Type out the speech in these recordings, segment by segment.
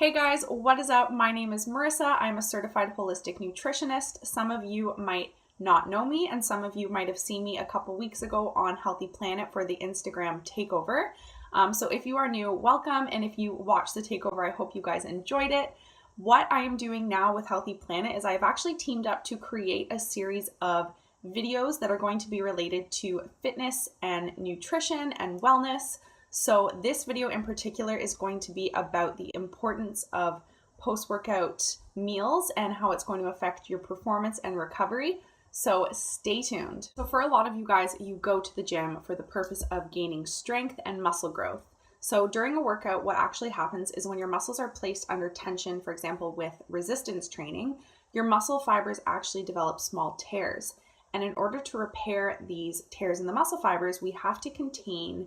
Hey guys, what is up? My name is Marissa. I'm a certified holistic nutritionist. Some of you might not know me, and some of you might have seen me a couple weeks ago on Healthy Planet for the Instagram takeover. So if you are new, welcome. And if you watched the takeover, I hope you guys enjoyed it. What I am doing now with Healthy Planet is I've actually teamed up to create a series of videos that are going to be related to fitness and nutrition and wellness. So this video in particular is going to be about the importance of post-workout meals and how it's going to affect your performance and recovery. So stay tuned. So for a lot of you guys, you go to the gym for the purpose of gaining strength and muscle growth. So during a workout, what actually happens is when your muscles are placed under tension, for example, with resistance training, your muscle fibers actually develop small tears. And in order to repair these tears in the muscle fibers, we have to consume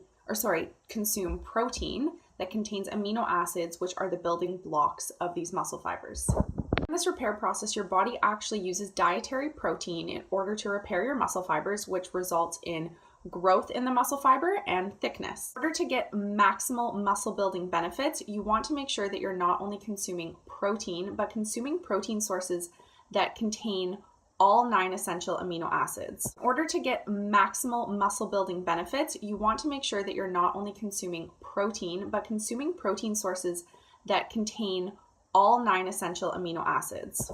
protein that contains amino acids, which are the building blocks of these muscle fibers. In this repair process, your body actually uses dietary protein in order to repair your muscle fibers, which results in growth in the muscle fiber and thickness. In order to get maximal muscle building benefits, you want to make sure that you're not only consuming protein, but consuming protein sources that contain all 9 essential amino acids. In order to get maximal muscle building benefits, you want to make sure that you're not only consuming protein, but consuming protein sources that contain all 9 essential amino acids.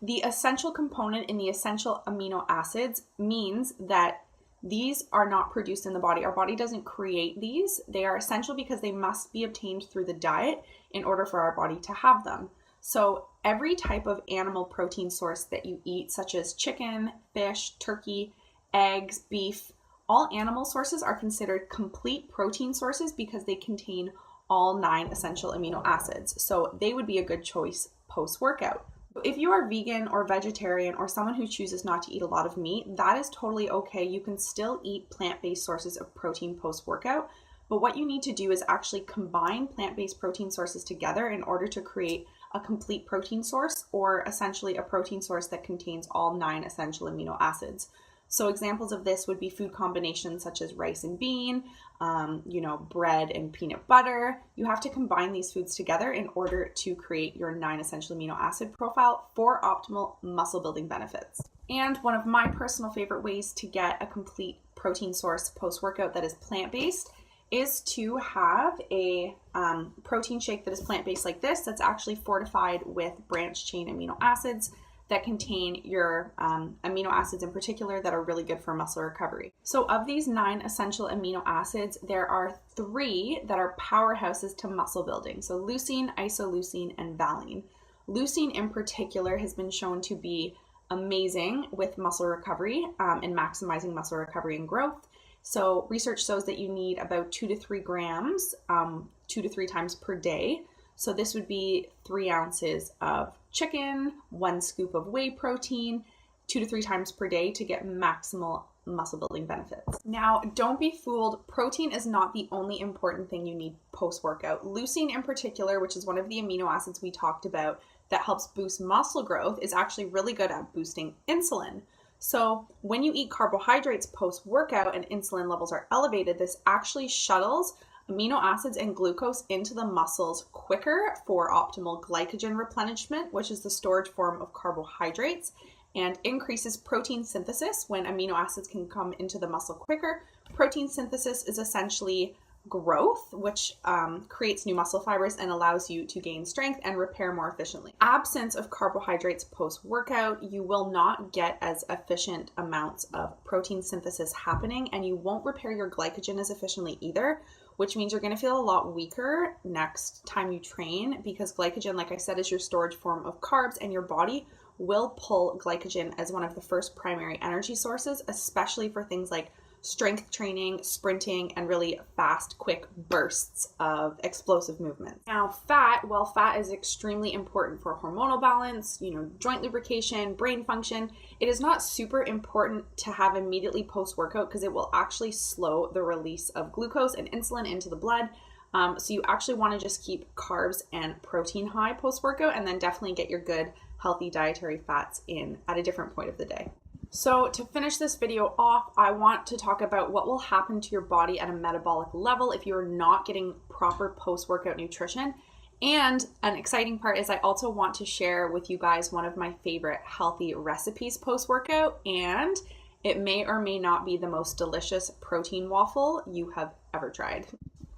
The essential component in the essential amino acids means that these are not produced in the body. Our body doesn't create these. They are essential because they must be obtained through the diet in order for our body to have them. So every type of animal protein source that you eat, such as chicken, fish, turkey, eggs, beef, all animal sources are considered complete protein sources because they contain all 9 essential amino acids. So they would be a good choice post-workout. If you are vegan or vegetarian or someone who chooses not to eat a lot of meat, that is totally okay. You can still eat plant-based sources of protein post-workout. But what you need to do is actually combine plant-based protein sources together in order to create a complete protein source, or essentially a protein source that contains all 9 essential amino acids. So examples of this would be food combinations such as rice and bean, bread and peanut butter. You have to combine these foods together in order to create your 9 essential amino acid profile for optimal muscle building benefits. And one of my personal favorite ways to get a complete protein source post-workout that is plant-based is to have a protein shake that is plant-based like this, that's actually fortified with branched chain amino acids that contain your amino acids in particular that are really good for muscle recovery. So of these 9 essential amino acids, there are 3 that are powerhouses to muscle building. So leucine, isoleucin, and valine. Leucine in particular has been shown to be amazing with muscle recovery and maximizing muscle recovery and growth. So research shows that you need about 2 to 3 grams, 2 to 3 times per day. So this would be 3 ounces of chicken, 1 scoop of whey protein, 2 to 3 times per day to get maximal muscle building benefits. Now, don't be fooled. Protein is not the only important thing you need post-workout. Leucine in particular, which is one of the amino acids we talked about that helps boost muscle growth, is actually really good at boosting insulin. So when you eat carbohydrates post-workout and insulin levels are elevated, this actually shuttles amino acids and glucose into the muscles quicker for optimal glycogen replenishment, which is the storage form of carbohydrates, and increases protein synthesis when amino acids can come into the muscle quicker. Protein synthesis is essentially growth, which creates new muscle fibers and allows you to gain strength and repair more efficiently. Absence of carbohydrates post-workout, you will not get as efficient amounts of protein synthesis happening, and you won't repair your glycogen as efficiently either, which means you're going to feel a lot weaker next time you train, because glycogen, like I said, is your storage form of carbs, and your body will pull glycogen as one of the first primary energy sources, especially for things like strength training, sprinting, and really fast, quick bursts of explosive movements. Now, while fat is extremely important for hormonal balance, joint lubrication, brain function, it is not super important to have immediately post-workout because it will actually slow the release of glucose and insulin into the blood. So you actually want to just keep carbs and protein high post-workout, and then definitely get your good, healthy dietary fats in at a different point of the day. So to finish this video off, I want to talk about what will happen to your body at a metabolic level if you're not getting proper post-workout nutrition, And an exciting part is I also want to share with you guys one of my favorite healthy recipes post-workout, and it may or may not be the most delicious protein waffle you have ever tried.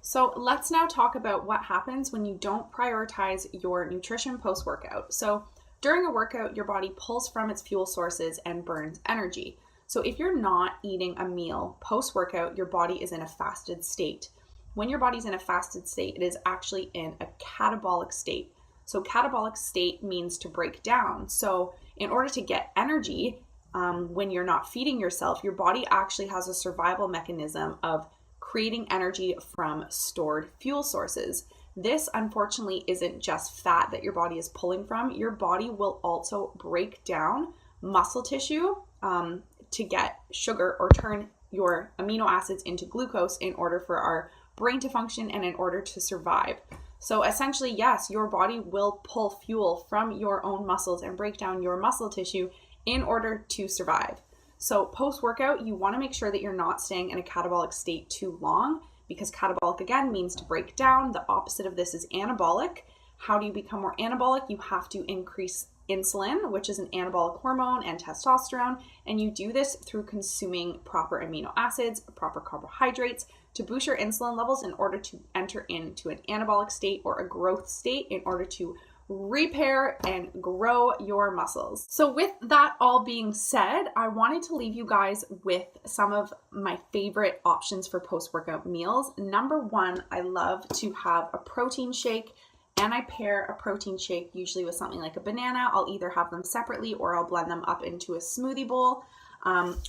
So let's now talk about what happens when you don't prioritize your nutrition post-workout. So during a workout, your body pulls from its fuel sources and burns energy. So if you're not eating a meal post-workout, your body is in a fasted state. When your body's in a fasted state, it is actually in a catabolic state. So catabolic state means to break down. So in order to get energy, when you're not feeding yourself, your body actually has a survival mechanism of creating energy from stored fuel sources. This, unfortunately, isn't just fat that your body is pulling from. Your body will also break down muscle tissue to get sugar or turn your amino acids into glucose in order for our brain to function and in order to survive. So essentially, yes, your body will pull fuel from your own muscles and break down your muscle tissue in order to survive. So post-workout, you want to make sure that you're not staying in a catabolic state too long, because catabolic, again, means to break down. The opposite of this is anabolic. How do you become more anabolic? You have to increase insulin, which is an anabolic hormone, and testosterone, and you do this through consuming proper amino acids, proper carbohydrates, to boost your insulin levels in order to enter into an anabolic state or a growth state in order to repair and grow your muscles. So with that all being said, I wanted to leave you guys with some of my favorite options for post-workout meals. Number one, I love to have a protein shake, and I pair a protein shake usually with something like a banana. I'll either have them separately or I'll blend them up into a smoothie bowl.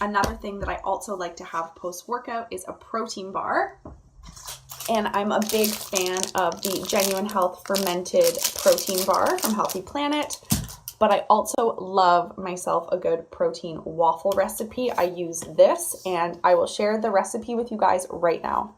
Another thing that I also like to have post-workout is a protein bar. And I'm a big fan of the Genuine Health fermented protein bar from Healthy Planet. But I also love myself a good protein waffle recipe. I use this, and I will share the recipe with you guys right now.